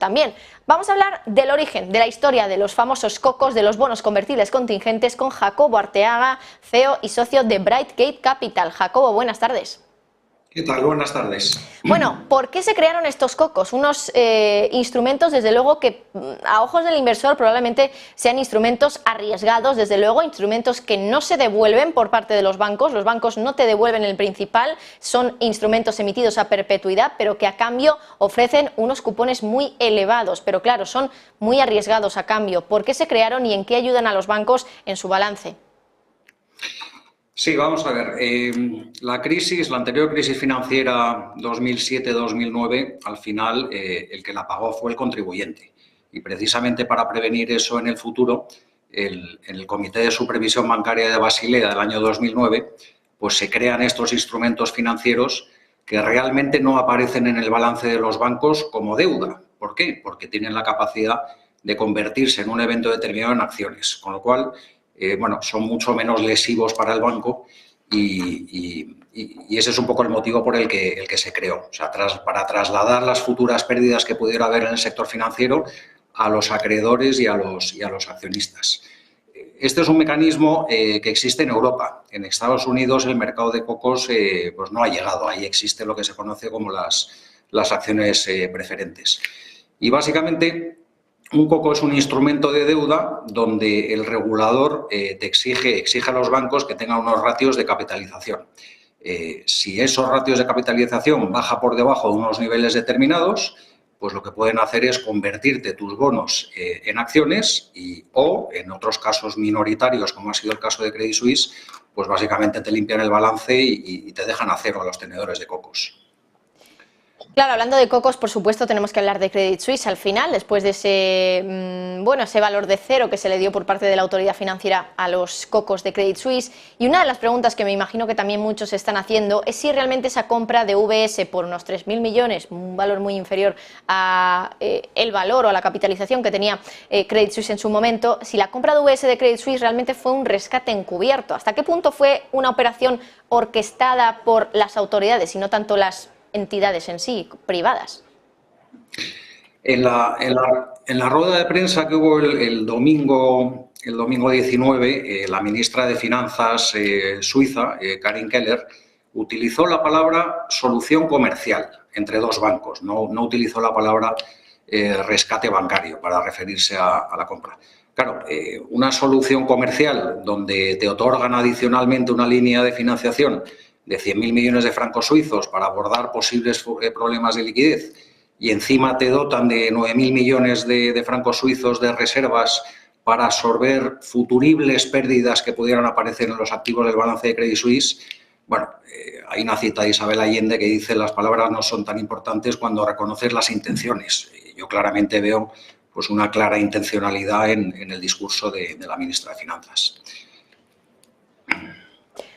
También vamos a hablar del origen, de la historia de los famosos cocos, de los bonos convertibles contingentes con Jacobo Arteaga, CEO y socio de Brightgate Capital. Jacobo, buenas tardes. ¿Qué tal? Buenas tardes. Bueno, ¿por qué se crearon estos cocos? Unos instrumentos, desde luego, que a ojos del inversor probablemente sean instrumentos arriesgados, desde luego, instrumentos que no se devuelven por parte de los bancos no te devuelven el principal, son instrumentos emitidos a perpetuidad, pero que a cambio ofrecen unos cupones muy elevados, pero claro, son muy arriesgados a cambio. ¿Por qué se crearon y en qué ayudan a los bancos en su balance? Sí, vamos a ver. La anterior crisis financiera 2007-2009, al final el que la pagó fue el contribuyente. Y precisamente para prevenir eso en el futuro, en el Comité de Supervisión Bancaria de Basilea del año 2009, pues se crean estos instrumentos financieros que realmente no aparecen en el balance de los bancos como deuda. ¿Por qué? Porque tienen la capacidad de convertirse en un evento determinado en acciones, con lo cual son mucho menos lesivos para el banco y ese es un poco el motivo por el que se creó. O sea, para trasladar las futuras pérdidas que pudiera haber en el sector financiero a los acreedores y a los accionistas. Este es un mecanismo que existe en Europa. En Estados Unidos el mercado de cocos pues no ha llegado. Ahí existe lo que se conoce como las acciones preferentes. Y básicamente un coco es un instrumento de deuda donde el regulador te exige a los bancos que tengan unos ratios de capitalización. Si esos ratios de capitalización baja por debajo de unos niveles determinados, pues lo que pueden hacer es convertirte tus bonos en acciones o, en otros casos minoritarios, como ha sido el caso de Credit Suisse, pues básicamente te limpian el balance y te dejan a cero a los tenedores de cocos. Claro, hablando de cocos, por supuesto, tenemos que hablar de Credit Suisse al final, después de ese valor de cero que se le dio por parte de la autoridad financiera a los cocos de Credit Suisse. Y una de las preguntas que me imagino que también muchos están haciendo es si realmente esa compra de UBS por unos 3.000 millones, un valor muy inferior a el valor o a la capitalización que tenía Credit Suisse en su momento, si la compra de UBS de Credit Suisse realmente fue un rescate encubierto. ¿Hasta qué punto fue una operación orquestada por las autoridades y no tanto las entidades en sí, privadas? En la rueda de prensa que hubo el domingo 19, la ministra de Finanzas suiza, Karin Keller, utilizó la palabra solución comercial entre dos bancos, no utilizó la palabra rescate bancario para referirse a la compra. Claro, una solución comercial donde te otorgan adicionalmente una línea de financiación de 100.000 millones de francos suizos para abordar posibles problemas de liquidez y encima te dotan de 9.000 millones de francos suizos de reservas para absorber futuribles pérdidas que pudieran aparecer en los activos del balance de Credit Suisse. Bueno, hay una cita de Isabel Allende que dice: las palabras no son tan importantes cuando reconoces las intenciones. Yo claramente veo pues una clara intencionalidad en el discurso de la ministra de Finanzas.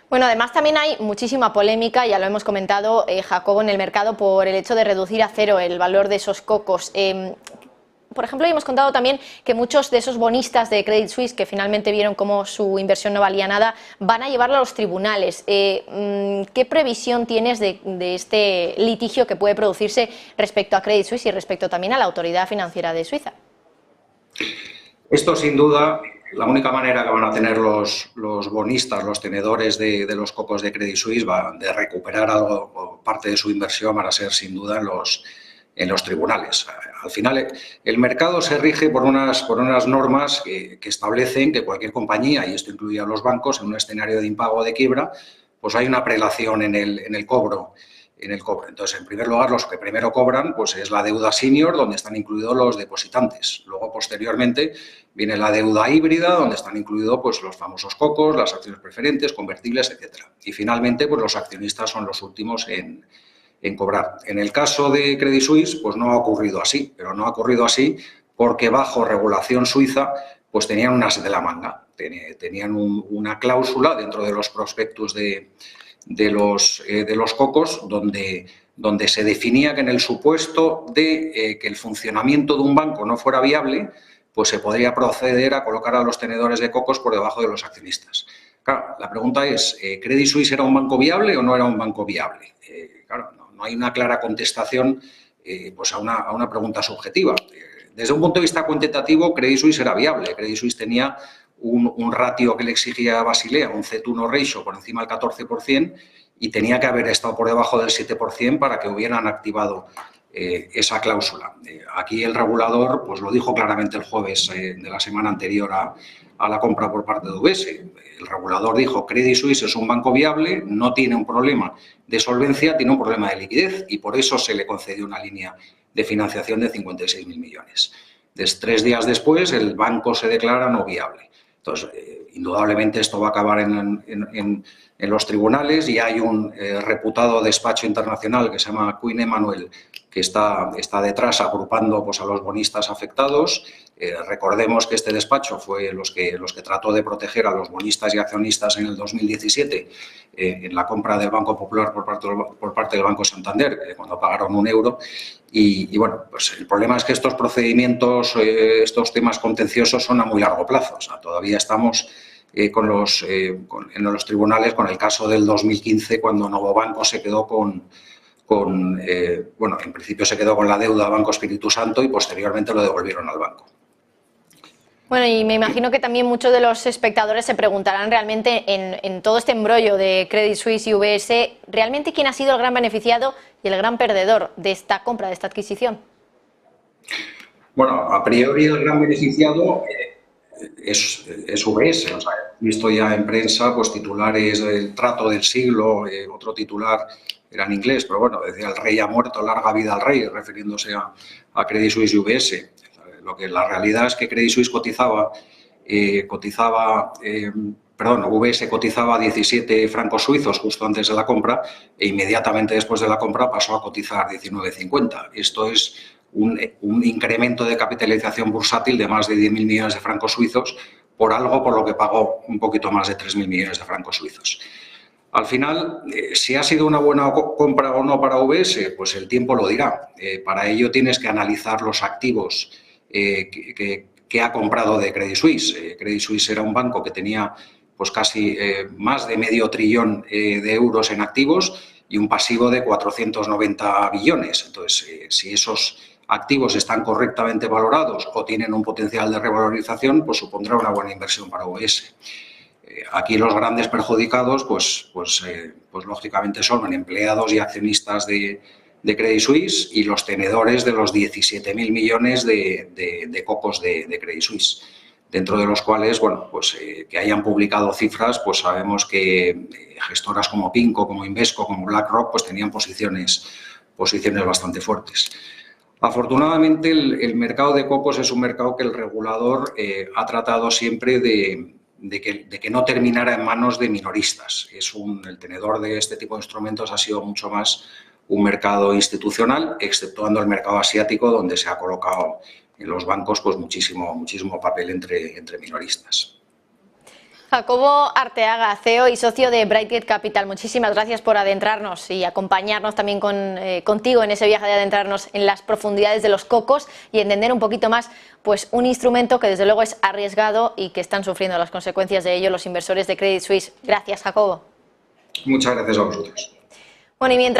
Bueno, además también hay muchísima polémica, ya lo hemos comentado, Jacobo, en el mercado por el hecho de reducir a cero el valor de esos cocos. Por ejemplo, hemos contado también que muchos de esos bonistas de Credit Suisse que finalmente vieron cómo su inversión no valía nada, van a llevarlo a los tribunales. ¿Qué previsión tienes de este litigio que puede producirse respecto a Credit Suisse y respecto también a la autoridad financiera de Suiza? Esto, sin duda, la única manera que van a tener los bonistas, los tenedores de los cocos de Credit Suisse, de recuperar algo o parte de su inversión, van a ser, sin duda, en los tribunales. Al final, el mercado se rige por unas normas que establecen que cualquier compañía, y esto incluye a los bancos, en un escenario de impago o de quiebra, pues hay una prelación en el cobro. Entonces, en primer lugar, los que primero cobran pues es la deuda senior, donde están incluidos los depositantes. Luego, posteriormente, viene la deuda híbrida, donde están incluidos pues los famosos cocos, las acciones preferentes, convertibles, etcétera. Y finalmente, pues los accionistas son los últimos en cobrar. En el caso de Credit Suisse, pues no ha ocurrido así, pero no ha ocurrido así porque bajo regulación suiza pues tenían un as de la manga, tenían una cláusula dentro de los prospectus de los cocos donde se definía que en el supuesto de que el funcionamiento de un banco no fuera viable, pues se podría proceder a colocar a los tenedores de cocos por debajo de los accionistas. Claro, la pregunta es, ¿Credit Suisse era un banco viable o no era un banco viable? Claro, no hay una clara contestación pues a una pregunta subjetiva. Desde un punto de vista cuantitativo, Credit Suisse era viable. Credit Suisse tenía un ratio que le exigía Basilea, un C1 ratio por encima del 14%, y tenía que haber estado por debajo del 7% para que hubieran activado esa cláusula. Aquí el regulador pues lo dijo claramente el jueves de la semana anterior a la compra por parte de UBS. El regulador dijo: Credit Suisse es un banco viable, no tiene un problema de solvencia, tiene un problema de liquidez, y por eso se le concedió una línea de financiación de 56.000 millones. 3 días después, el banco se declara no viable. Entonces, indudablemente esto va a acabar en los tribunales, y hay un reputado despacho internacional que se llama Quinn Emanuel, que está detrás agrupando pues a los bonistas afectados. Recordemos que este despacho fue los que trató de proteger a los bonistas y accionistas en el 2017 en la compra del Banco Popular por parte del Banco Santander, cuando pagaron €1. Y bueno, pues el problema es que estos procedimientos, estos temas contenciosos son a muy largo plazo. O sea, todavía estamos en los tribunales con el caso del 2015, cuando Novobanco se quedó bueno, en principio se quedó con la deuda Banco Espíritu Santo y posteriormente lo devolvieron al banco. Bueno, y me imagino que también muchos de los espectadores se preguntarán realmente en todo este embrollo de Credit Suisse y UBS, ¿realmente quién ha sido el gran beneficiado y el gran perdedor de esta compra, de esta adquisición? Bueno, a priori el gran beneficiado es UBS. O sea, he visto ya en prensa pues titulares del trato del siglo, otro titular era en inglés, pero bueno, decía: el rey ha muerto, larga vida al rey, refiriéndose a Credit Suisse y UBS. La realidad es que Credit Suisse UBS cotizaba 17 francos suizos justo antes de la compra, e inmediatamente después de la compra pasó a cotizar 19,50. Esto es un incremento de capitalización bursátil de más de 10.000 millones de francos suizos por algo por lo que pagó un poquito más de 3.000 millones de francos suizos. Al final, si ha sido una buena compra o no para UBS, pues el tiempo lo dirá. Para ello tienes que analizar los activos que ha comprado de Credit Suisse. Credit Suisse era un banco que tenía pues casi más de medio trillón de euros en activos y un pasivo de 490 billones. Entonces, si esos activos están correctamente valorados o tienen un potencial de revalorización, pues supondrá una buena inversión para UBS. Aquí los grandes perjudicados, pues lógicamente son empleados y accionistas de Credit Suisse y los tenedores de los 17.000 millones de cocos de Credit Suisse, dentro de los cuales, bueno, pues que hayan publicado cifras, pues sabemos que gestoras como PIMCO, como Invesco, como BlackRock, pues tenían posiciones bastante fuertes. Afortunadamente, el mercado de cocos es un mercado que el regulador ha tratado siempre de que no terminara en manos de minoristas. El tenedor de este tipo de instrumentos ha sido mucho más un mercado institucional, exceptuando el mercado asiático, donde se ha colocado en los bancos pues muchísimo papel entre minoristas. Jacobo Arteaga, CEO y socio de Brightgate Capital, muchísimas gracias por adentrarnos y acompañarnos también contigo en ese viaje de adentrarnos en las profundidades de los cocos y entender un poquito más pues un instrumento que desde luego es arriesgado y que están sufriendo las consecuencias de ello los inversores de Credit Suisse. Gracias, Jacobo. Muchas gracias a vosotros. Bueno, y mientras